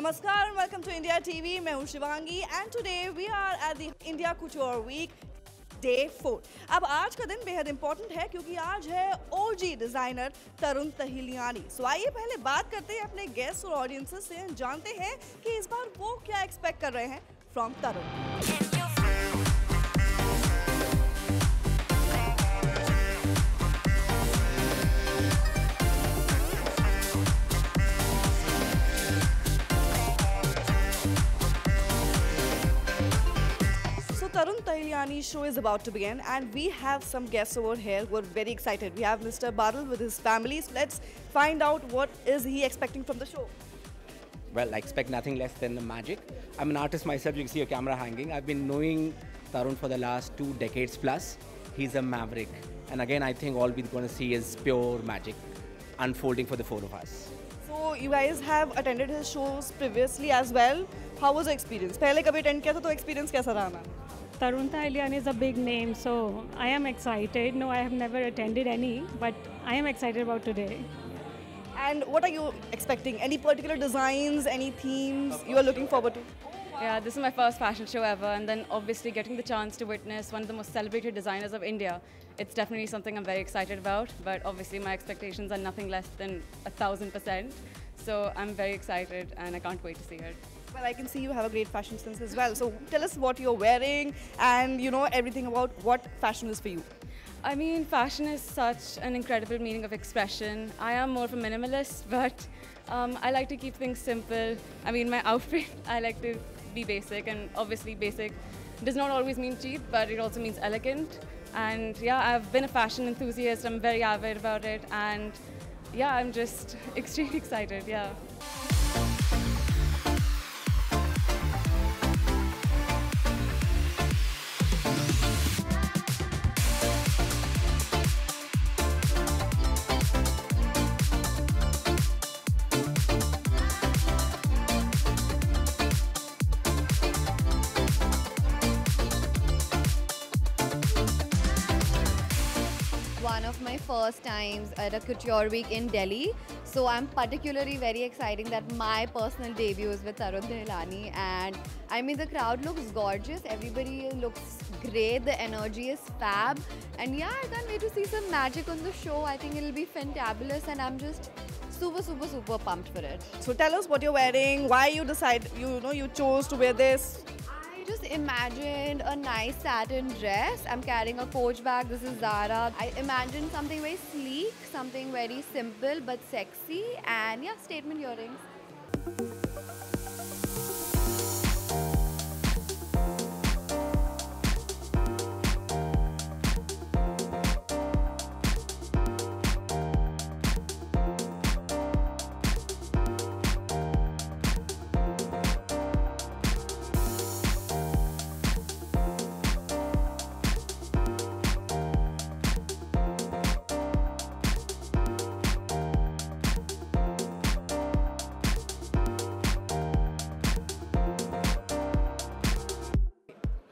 Namaskar and welcome to India TV. मैं हूँ Shivangi and today we are at the India Couture Week Day 4. अब आज का दिन बेहद इम्पोर्टेंट है क्योंकि आज है OG डिजाइनर तरुण तहिलियानी. सो आइए पहले बात करते हैं अपने गेस्ट और ऑडियंसेस से, जानते हैं कि इस बार वो क्या एक्सपेक्ट कर रहे हैं from Tarun. Tarun Tahiliani's show is about to begin and we have some guests over here who are very excited. We have Mr. Badal with his family. So let's find out what is he expecting from the show. Well, I expect nothing less than the magic. I'm an artist myself, you can see a camera hanging. I've been knowing Tarun for the last 2 decades plus. He's a maverick. And again, I think all we're going to see is pure magic unfolding for the 4 of us. So you guys have attended his shows previously as well. How was the experience? पहले कभी attend किया था तो experience कैसा रहा ना? Tarun Tahiliani is a big name, so I am excited. No, I have never attended any, but I am excited about today. And what are you expecting? Any particular designs, any themes you are looking forward to? Yeah, this is my first fashion show ever, and then obviously getting the chance to witness one of the most celebrated designers of India. It's definitely something I'm very excited about, but obviously my expectations are nothing less than 1000%. So I'm very excited and I can't wait to see it. Well, I can see you have a great fashion sense as well. So tell us what you're wearing and you know everything about what fashion is for you. I mean, fashion is such an incredible meaning of expression. I am more of a minimalist, but I like to keep things simple. I mean, my outfit, I like to be basic, and obviously basic does not always mean cheap, but it also means elegant. And yeah, I've been a fashion enthusiast. I'm very avid about it, and yeah, I'm just extremely excited, yeah. One of my first times at a couture week in Delhi, so I'm particularly very excited that my personal debut is with Tarun Tahiliani, and I mean the crowd looks gorgeous, everybody looks great, the energy is fab, and yeah, I can't wait to see some magic on the show. I think it'll be fantabulous and I'm just super pumped for it. So tell us what you're wearing, why you you chose to wear this. I just imagined a nice satin dress. I'm carrying a Coach bag. This is Zara. I imagined something very sleek, something very simple but sexy, and yeah, statement earrings.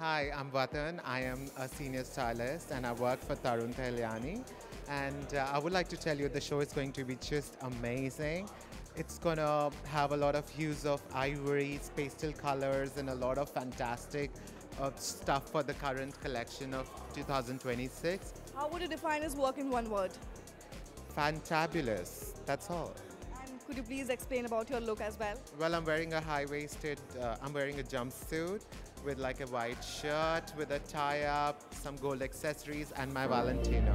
Hi, I'm Vatan. I am a senior stylist and I work for Tarun Tahiliani. And I would like to tell you the show is going to be just amazing. It's going to have a lot of hues of ivories, pastel colors, and a lot of fantastic stuff for the current collection of 2026. How would you define his work in one word? Fantabulous. That's all. And could you please explain about your look as well? Well, I'm wearing a high-waisted, I'm wearing a jumpsuit with like a white shirt, with a tie-up, some gold accessories, and my Valentino.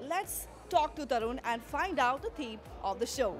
Let's talk to Tarun and find out the theme of the show.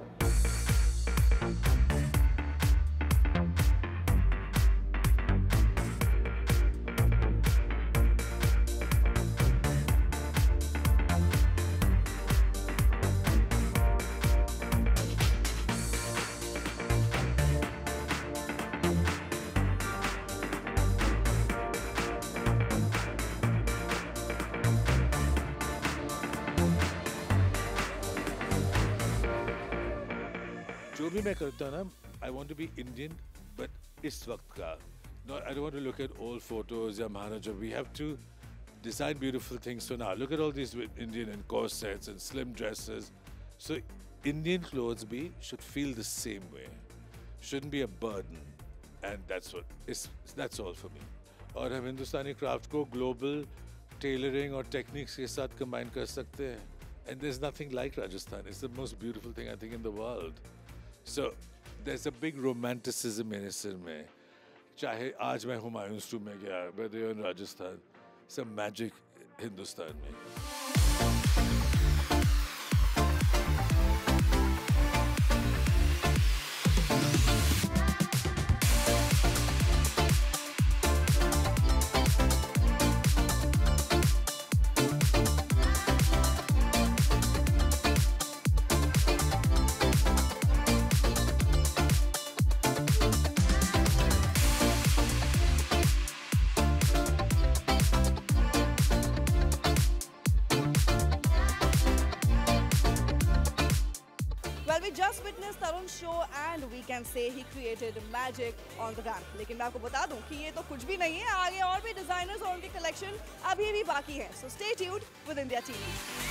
जो भी मैं करता हूँ ना, I want to be Indian but इस वक्त का. Not, I don't want to look at old photos या महाराजा. We have to design beautiful things. So now look at all these Indian and corsets and slim dresses. So Indian clothes should feel the same way. Shouldn't be a burden. And that's all for me. और हम हिंदुस्तानी craft को global tailoring और techniques के साथ combine कर सकते हैं. And there's nothing like Rajasthan. It's the most beautiful thing I think in the world. So there's a big romanticism मेरे सिर में. चाहे आज मैं हुमायूं's tomb में गया, whether you're in Rajasthan, some magic Hindustan में. Well, we just witnessed Tarun's show and we can say he created magic on the ramp. लेकिन मैं आपको बता दूं कि ये तो कुछ भी नहीं है, आगे और भी डिजाइनर्स और उनकी कलेक्शन अभी भी बाकी है. So stay tuned with India TV.